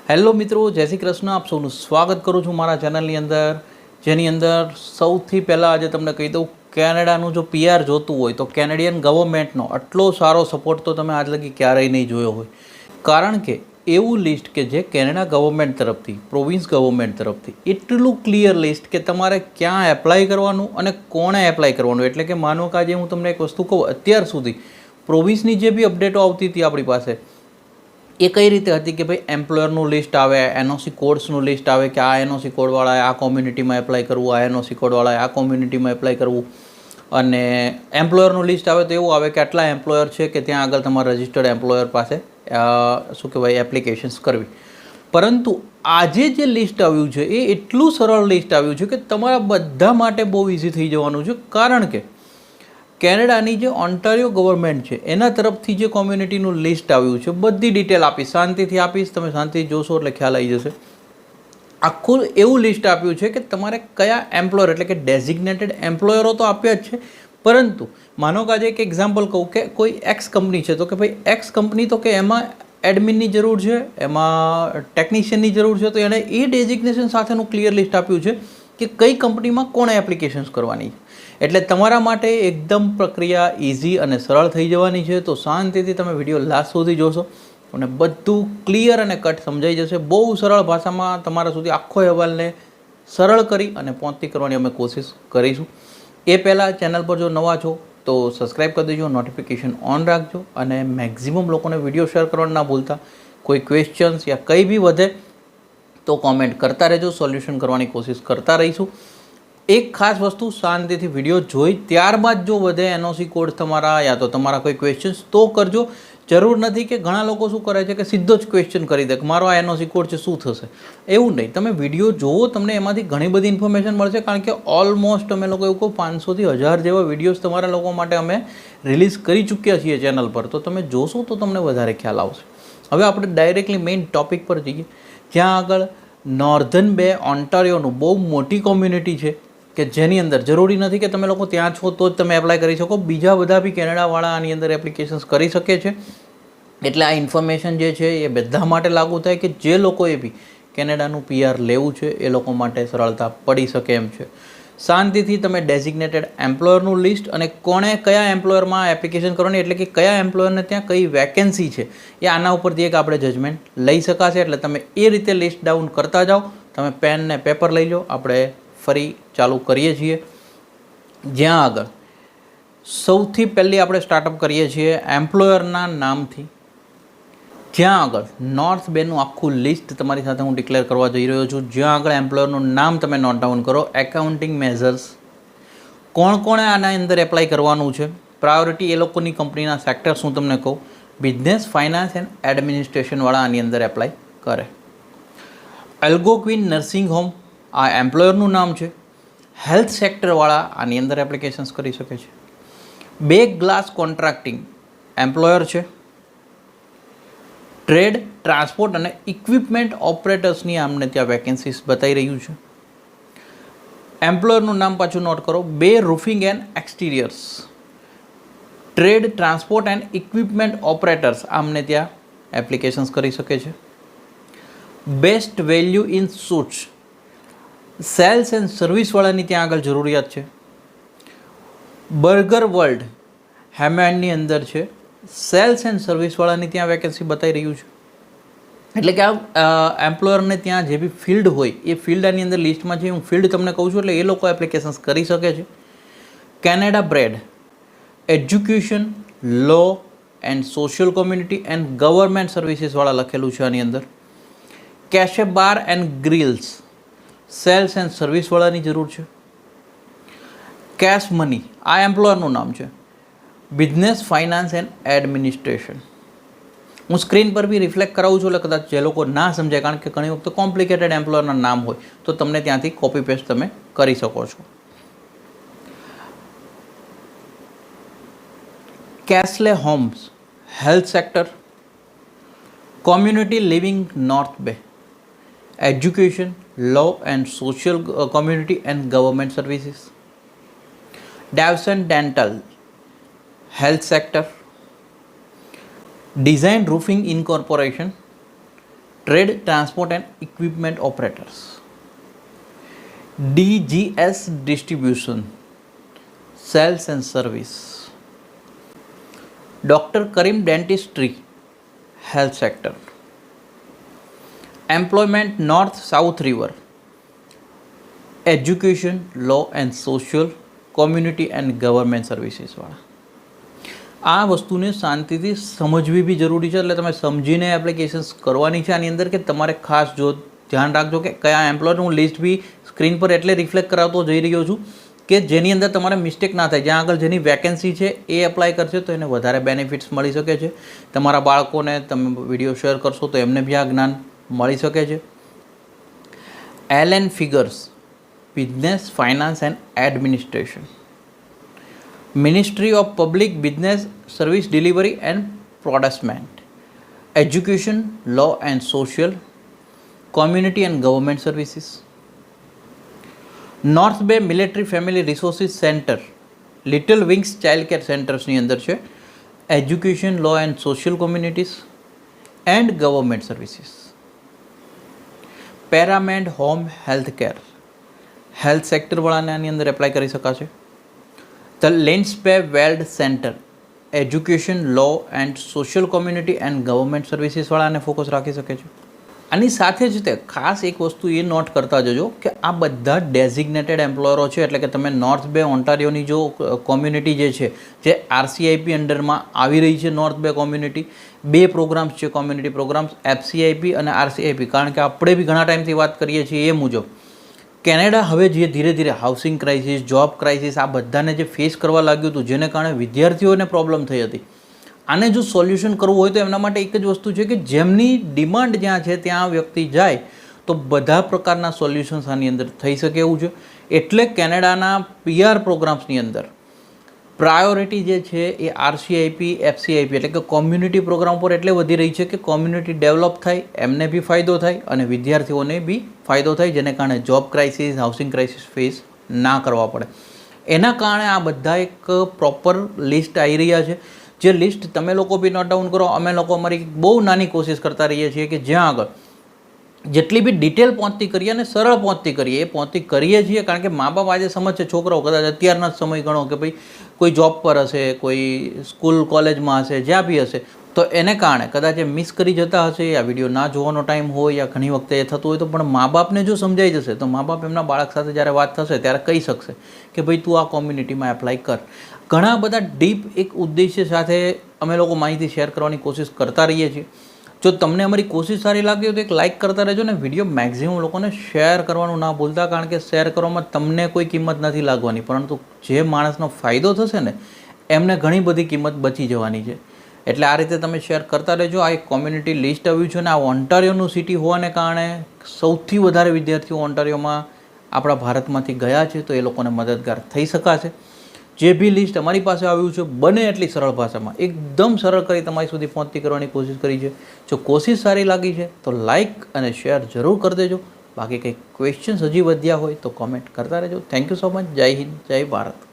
Hello મિત્રો, જય શ્રી કૃષ્ણ. આપ સૌનું સ્વાગત કરું છું મારા ચેનલની અંદર, જેની અંદર સૌથી પહેલાં આજે તમને કહી દઉં, કેનેડાનું જો પીઆર જોતું હોય તો કેનેડિયન ગવર્મેન્ટનો આટલો સારો સપોર્ટ તો તમે આજ લગી ક્યારેય નહીં જોયો હોય. કારણ કે એવું લિસ્ટ કે જે કેનેડા ગવર્મેન્ટ તરફથી, પ્રોવિન્સ ગવર્મેન્ટ તરફથી એટલું ક્લિયર લિસ્ટ કે તમારે ક્યાં એપ્લાય કરવાનું અને કોણે એપ્લાય કરવાનું. એટલે કે માનો કે આજે હું તમને એક વસ્તુ કહું, અત્યાર સુધી પ્રોવિન્સની જે બી અપડેટો આવતી હતી આપણી પાસે, એ કઈ રીતે હતી કે ભાઈ એમ્પ્લોયરનું લિસ્ટ આવે, એનઓસી કોડ્સનું લિસ્ટ આવે કે આ એનઓસી કોડવાળાએ આ કોમ્યુનિટીમાં એપ્લાય કરવું, આ એનઓસી કોડવાળાએ આ કોમ્યુનિટીમાં એપ્લાય કરવું. અને એમ્પ્લોયરનું લિસ્ટ આવે તો એવું આવે કે આટલા એમ્પ્લોયર છે કે ત્યાં આગળ તમારે રજિસ્ટર્ડ એમ્પ્લોયર પાસે શું કહેવાય એપ્લિકેશન્સ કરવી. પરંતુ આજે જે લિસ્ટ આવ્યું છે એ એટલું સરળ લિસ્ટ આવ્યું છે કે તમારા બધા માટે બહુ ઇઝી થઈ જવાનું છે. કારણ કે કેનેડાની જે ઓન્ટારિયો ગવર્મેન્ટ છે એના તરફથી જે કોમ્યુનિટીનું લિસ્ટ આવ્યું છે, બધી ડિટેલ આપીશ, શાંતિથી આપીશ, તમે શાંતિથી જોશો એટલે ખ્યાલ આવી જશે. આખું એવું લિસ્ટ આપ્યું છે કે તમારે કયા એમ્પ્લોયર, એટલે કે ડેઝિગ્નેટેડ એમ્પ્લોયરો તો આપ્યા જ છે, પરંતુ માનો કે આજે એક એક્ઝામ્પલ કહું કે કોઈ એક્સ કંપની છે, તો કે ભાઈ એક્સ કંપની તો કે એમાં એડમિનની જરૂર છે, એમાં ટેકનિશિયનની જરૂર છે, તો એણે એ ડેઝિગ્નેશન સાથેનું ક્લિયર લિસ્ટ આપ્યું છે કે કઈ કંપનીમાં કોણે એપ્લિકેશન્સ કરવાની છે. એટલે તમારા માટે એકદમ પ્રક્રિયા ઇઝી અને સરળ થઈ જવાની છે. તો શાંતિથી તમે વિડીયો લાસ્ટ સુધી જોશો અને બધું ક્લિયર અને કટ સમજાઈ જશે. બહુ સરળ ભાષામાં તમારા સુધી આખો અહેવાલને સરળ કરી અને પહોંચતી કરવાની અમે કોશિશ કરીશું. એ પહેલાં ચેનલ પર જો નવા છો તો સબસ્ક્રાઈબ કરી દેજો, નોટિફિકેશન ઓન રાખજો અને મેક્ઝિમમ લોકોને વિડીયો શેર કરવાનું ના ભૂલતા. કોઈ ક્વેશ્ચન્સ યા કંઈ બી વધે તો કોમેન્ટ કરતા રહેજો, સોલ્યુશન કરવાની કોશિશ કરતા રહીશું. એક ખાસ વસ્તુ, શાંતિથી વિડીયો જોઈ ત્યારબાદ જો વધે એનઓસી કોડ તમારા યા તો તમારા કોઈ ક્વેશ્ચન્સ તો કરજો. જરૂર નથી કે ઘણા લોકો શું કરે છે કે સીધો જ ક્વેશ્ચન કરી દે કે મારો આ એનઓસી કોડ છે શું થશે. એવું નહીં, તમે વિડીયો જોવો, તમને એમાંથી ઘણી બધી ઇન્ફોર્મેશન મળશે. કારણ કે ઓલમોસ્ટ અમે લોકો એવું કહું 500થી 1000 જેવા વિડીયોઝ તમારા લોકો માટે અમે રિલીઝ કરી ચૂક્યા છીએ ચેનલ પર. તો તમે જોશો તો તમને વધારે ખ્યાલ આવશે. હવે આપણે ડાયરેક્ટલી મેઇન ટોપિક પર જઈએ, જ્યાં આગળ નોર્ધન બે ઓન્ટારિયોનું બહુ મોટી કોમ્યુનિટી છે કે જેની અંદર જરૂરી નથી કે તમે લોકો ત્યાં છો તો જ તમે એપ્લાય કરી શકો, બીજા બધા બી કેનેડાવાળા આની અંદર એપ્લિકેશન્સ કરી શકે છે. એટલે આ ઇન્ફોર્મેશન જે છે એ બધા માટે લાગુ થાય કે જે લોકોએ બી કેનેડાનું પીઆર લેવું છે એ લોકો માટે સરળતા પડી શકે એમ છે. શાંતિથી તમે ડેઝિગ્નેટેડ એમ્પ્લોયરનું લિસ્ટ અને કોણે કયા એમ્પ્લોયરમાં એપ્લિકેશન કરવાની, એટલે કે કયા એમ્પ્લોયરને ત્યાં કઈ વેકેન્સી છે, એ આના ઉપરથી એક આપણે જજમેન્ટ લઈ શકાશે. એટલે તમે એ રીતે લિસ્ટ ડાઉન કરતા જાઓ. તમે પેન ને પેપર લઈ લો. આપણે ફરી ચાલુ કરીએ છીએ. જ્યાં આગળ સૌથી પહેલી આપણે સ્ટાર્ટઅપ કરીએ છીએ એમ્પ્લોયરના નામથી. જ્યાં આગળ નોર્થ બેનું આખું લિસ્ટ તમારી સાથે હું ડિક્લેર કરવા જઈ રહ્યો છું. જ્યાં આગળ એમ્પ્લોયરનું નામ તમે નોટ ડાઉન કરો. એકાઉન્ટિંગ મેઝર્સ, કોણ કોણે આના અંદર એપ્લાય કરવાનું છે, પ્રાયોરિટી એ લોકોની કંપનીના સેક્ટર્સ હું તમને કહું. બિઝનેસ, ફાઇનાન્સ એન્ડ એડમિનિસ્ટ્રેશનવાળા આની અંદર એપ્લાય કરે. એલ્ગોક્વિન નર્સિંગ હોમ આ એમ્પ્લોયરનું નામ છે. હેલ્થ સેક્ટરવાળા આની અંદર એપ્લિકેશન્સ કરી શકે છે. બેગ ગ્લાસ કોન્ટ્રાક્ટિંગ એમ્પ્લોયર છે. ટ્રેડ, ટ્રાન્સપોર્ટ અને ઇક્વિપમેન્ટ ઓપરેટર્સની આમને ત્યાં વેકેન્સીસ બતાવી રહ્યું છે. એમ્પ્લોયરનું નામ પાછું નોટ કરો. બે roofing and exteriors, trade, transport and equipment operators આમને ત્યાં એપ્લિકેશન્સ કરી શકે છે. Best value in suits, sales and સર્વિસવાળાની ત્યાં આગળ જરૂરિયાત છે. બર્ગર વર્લ્ડ હેમેન્ડની અંદર છે. સેલ્સ એન્ડ સર્વિસવાળાની ત્યાં વેકેન્સી બતાવી રહ્યું છે. એટલે કે આ એમ્પ્લોયરને ત્યાં જે બી ફિલ્ડ હોય એ ફિલ્ડ આની અંદર લિસ્ટમાં છે. હું ફિલ્ડ તમને કહું છું એટલે એ લોકો એપ્લિકેશન્સ કરી શકે છે. Canada bread, education, law and social community and government સર્વિસીસવાળા લખેલું છે આની અંદર. કેશે bar and grills, sales and સર્વિસવાળાની જરૂર છે. કેશ મની આ એમ્પ્લોયરનું નામ છે. Business, finance and administration. હું સ્ક્રીન પર બી રિફ્લેક્ટ કરાવું છું એટલે કદાચ જે લોકો ના સમજાય, કારણ કે ઘણી વખત કોમ્પ્લિકેટેડ એમ્પ્લોયરના નામ હોય તો તમને ત્યાંથી કોપી પેસ્ટ તમે કરી શકો છો. કેસલે homes health sector. Community living north bay, education, law and social community and government services. Dawson dental health sector. Design roofing incorporation, trade, transport and equipment operators, DGS distribution, sales and service, doctor Karim dentistry, health sector, employment north south river, education, law and social, community and government સર્વિસીસવાળા. આ વસ્તુને શાંતિથી સમજવી બી જરૂરી છે, એટલે તમે સમજીને એપ્લિકેશન્સ કરવાની છે આની અંદર. કે તમારે ખાસ જો ધ્યાન રાખજો કે કયા એમ્પ્લોયરનું હું લિસ્ટ બી સ્ક્રીન પર એટલે રિફ્લેક્ટ કરાવતો જઈ રહ્યો છું કે જેની અંદર તમારે મિસ્ટેક ના થાય. જ્યાં આગળ જેની વેકેન્સી છે એ એપ્લાય કરશે તો એને વધારે બેનિફિટ્સ મળી શકે છે. તમારા બાળકોને તમે વિડીયો શેર કરશો તો એમને બી આ જ્ઞાન મળી શકે છે. LN figures, business, finance and administration, ministry of public business service delivery and procurement, education, law and social, community and government services, north bay military family resources centre, little wings child care સેન્ટર્સની અંદર છે, education, law and social, communities and government services, paramed home health care, health સેક્ટરવાળાને આની અંદર apply કરી શકાશે. The લેન્ડસ્પે weld centre, education, law and social, community and government સર્વિસીસવાળાને ફોકસ રાખી શકે છે. આની સાથે જ તે ખાસ એક વસ્તુ એ નોટ કરતા જજો કે આ બધા ડેઝિગ્નેટેડ એમ્પ્લોયરો છે, એટલે કે તમે નોર્થ બે ઓન્ટારિયોની જો કોમ્યુનિટી જે છે જે RCIP અંડરમાં આવી રહી છે, નોર્થ બે કોમ્યુનિટી, 2 પ્રોગ્રામ્સ છે કોમ્યુનિટી પ્રોગ્રામ્સ, FCIP અને RCIP. કારણ કે આપણે બી ઘણા ટાઈમથી વાત કરીએ છીએ એ મુજબ કેનેડા હવે જે ધીરે ધીરે હાઉસિંગ ક્રાઇસિસ, જોબ ક્રાઇસિસ આ બધાને જે ફેસ કરવા લાગ્યું હતું, જેને કારણે વિદ્યાર્થીઓને પ્રોબ્લેમ થઈ હતી, આને જો સોલ્યુશન કરવું હોય તો એમના માટે એક જ વસ્તુ છે કે જેમની ડિમાન્ડ જ્યાં છે ત્યાં વ્યક્તિ જાય તો બધા પ્રકારના સોલ્યુશન્સ આની અંદર થઈ શકે એવું છે. એટલે કેનેડાના PR પ્રોગ્રામ્સની અંદર પ્રાયોરિટી જે છે એ RCIP, FCIP એટલે કે કોમ્યુનિટી પ્રોગ્રામ પર એટલે વધી રહી છે કે કોમ્યુનિટી ડેવલપ થાય, એમને બી ફાયદો થાય અને વિદ્યાર્થીઓને બી ફાયદો થાય, જેને કારણે job crisis, housing crisis face ના કરવા પડે. એના કારણે આ બધા એક પ્રોપર લિસ્ટ આવી રહ્યા છે. જે લિસ્ટ તમે લોકો બી નોટ ડાઉન કરો. અમે લોકો અમારી બહુ નાની કોશિશ કરતા રહીએ છીએ કે જ્યાં આગળ જેટલી બી ડિટેલ પહોંચતી કરીએ અને સરળ પહોંચતી કરીએ એ પહોંચતી કરીએ છીએ. કારણ કે મા બાપ આજે સમજશે, છોકરાઓ કદાચ અત્યારના જ સમય ગણો કે ભાઈ કોઈ જોબ પર હશે, કોઈ સ્કૂલ કોલેજમાં હશે, જ્યાં બી હશે, તો એને કારણે કદાચ એ મિસ કરી જતા હશે, આ વિડીયો ના જોવાનો ટાઈમ હોય યા ઘણી વખતે એ થતું હોય તો પણ મા બાપને જો સમજાઈ જશે તો મા બાપ એમના બાળક સાથે જ્યારે વાત થશે ત્યારે કહી શકશે કે ભાઈ તું આ કોમ્યુનિટીમાં એપ્લાય કર. ઘણા બધા ડીપ એક ઉદ્દેશ્ય સાથે અમે લોકો માહિતી શેર કરવાની કોશિશ કરતા રહીએ છીએ. જો તમને અમારી કોશિશ સારી લાગી હોય તો એક લાઇક કરતા રહેજો ને વિડીયો મેક્સિમમ લોકોને શેર કરવાનું ના ભૂલતા. કારણ કે શેર કરવામાં તમને કોઈ કિંમત નથી લાગવાની, પરંતુ જે માણસનો ફાયદો થશે ને એમને ઘણી બધી કિંમત બચી જવાની છે. એટલે આ રીતે તમે શેર કરતા રહેજો. આ એક કોમ્યુનિટી લિસ્ટ આવ્યું છે અને આ ઓન્ટારિયોનું સિટી હોવાને કારણે સૌથી વધારે વિદ્યાર્થીઓ ઓન્ટારિયોમાં આપણા ભારતમાંથી ગયા છે, તો એ લોકોને મદદગાર થઈ શકાશે. જે બી લિસ્ટ અમારી પાસે આવ્યું છે બને એટલી સરળ ભાષામાં એકદમ સરળ કરી તમારી સુધી પહોંચતી કરવાની કોશિશ કરી છે. જો કોશિશ સારી લાગી છે તો લાઇક અને શેર જરૂર કરી દેજો. બાકી કંઈ ક્વેશ્ચન્સ હજી વધ્યા હોય તો કોમેન્ટ કરતા રહેજો. Thank you so much. જય હિન્દ, જય ભારત.